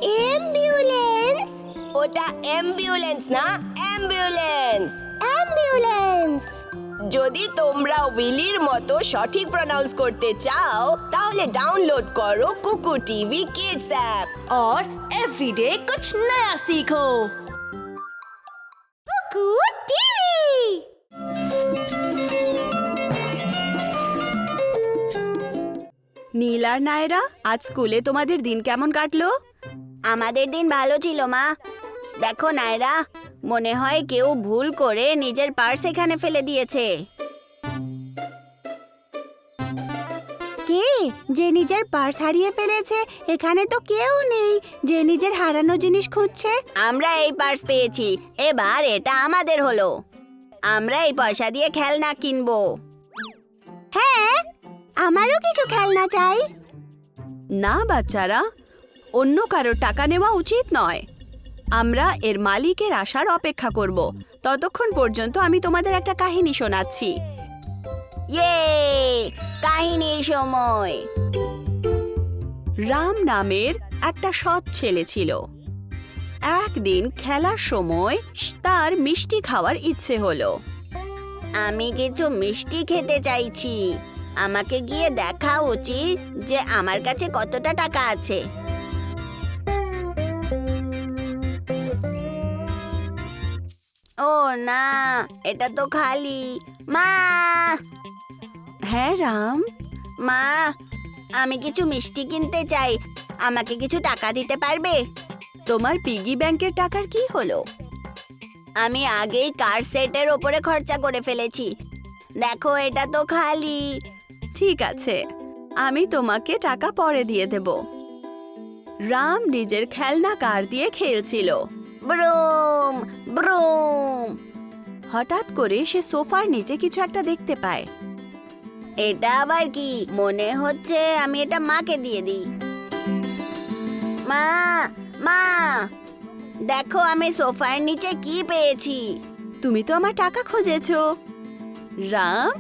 Ambulance. ওটা ambulance না, ambulance. Ambulance. যদি তোমরা উইলির মতো সঠিক প্রনাউন্স করতে চাও তাহলে ডাউনলোড করো কুকু টিভি কিডস অ্যাপ और एवरीडे कुछ नया सीखो। कुकू टीवी। নীল আর নায়রা, আজ স্কুলে তোমাদের দিন কেমন কাটলো? আমাদের দিন ভালো ছিল মা। দেখো নায়রা, মনে হয় কেউ ভুল করে নিজের পার্স এখানে ফেলে দিয়েছে। কে যে নিজের পার্স হারিয়ে ফেলেছে? এখানে তো কেউ নেই যে নিজের হারানো জিনিস খুঁজছে। আমরা এই পার্স পেয়েছি, এবার এটা আমাদের হলো। আমরা এই পয়সা দিয়ে খেলনা কিনবো। হ্যাঁ, আমারও কিছু খেলনা চাই। না বাচ্চারা, অন্য কারো টাকা নেওয়া উচিত নয়। আমরা এর মালিকের আসার অপেক্ষা করব। ততক্ষণ পর্যন্ত আমি তোমাদের একটা কাহিনী শোনাচ্ছি। ইয়ে, কাহিনীর সময়। রাম নামের একটা সৎ ছেলে ছিল। একদিন খেলার সময় তার মিষ্টি খাওয়ার ইচ্ছে হলো। আমি কিছু মিষ্টি খেতে চাইছি। আমাকে গিয়ে দেখা উচিত যে আমার কাছে কতটা টাকা আছে। ও না, এটা তো খালি। মা, হ্যাঁ রাম, মা, আমি কিছু মিষ্টি কিনতে চাই। আমাকে কিছু টাকা দিতে পারবে? তোমার পিগি ব্যাংকের টাকার কি হলো? আমি আগেই কার সেটের ওপরে খরচা করে ফেলেছি। দেখো, এটা তো খালি। ঠিক আছে, আমি তোমাকে টাকা পরে দিয়ে দেব। রাম নিজের খেলনা কার দিয়ে খেলছিল। ব্রুম ব্রুম। হঠাৎ করে সে সোফার নিচে কিছু একটা দেখতে পায়। এটা আবার কি? মনে হচ্ছে আমি এটা মাকে দিয়ে দিই। মা, মা, দেখো আমি সোফার নিচে কি পেয়েছি। তুমি তো আমার টাকা খুঁজেছো। রাম,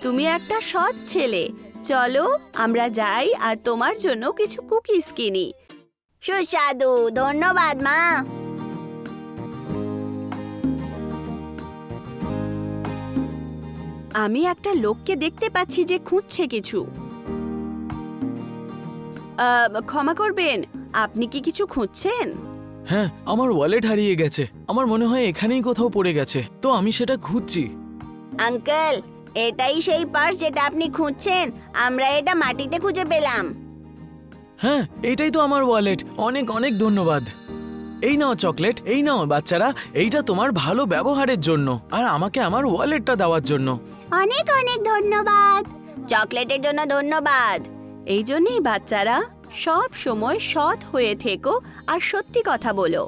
তুমি একটা সৎ ছেলে। চলো আমরা যাই আর তোমার জন্য কিছু কুকিজ কিনি। সুস্বাদু, ধন্যবাদ মা। আমি একটা লোককে দেখতে পাচ্ছি যে খুঁজছে কিছু। ক্ষমা করবেন, আপনি কি কিছু খুঁজছেন? হ্যাঁ, আমার ওয়ালেট হারিয়ে গেছে। আমার মনে হয় এখানেই কোথাও পড়ে গেছে, তো আমি সেটা খুঁজছি। আঙ্কেল, এটাই সেই পার্স যেটা আপনি খুঁজছেন। আমরা এটা মাটিতে খুঁজে পেলাম। হ্যাঁ, এইটাই তো আমার ওয়ালেট। অনেক অনেক ধন্যবাদ। এই নাও চকলেট, এই নাও বাচ্চারা, এইটা তোমার ভালো ব্যবহারের জন্য আর আমাকে আমার ওয়ালেটটা দেওয়ার জন্য। অনেক অনেক ধন্যবাদ। চকলেটের জন্য ধন্যবাদ। এই জন্যই বাচ্চারা সব সময় সৎ হয়ে থেকো আর সত্যি কথা বলো।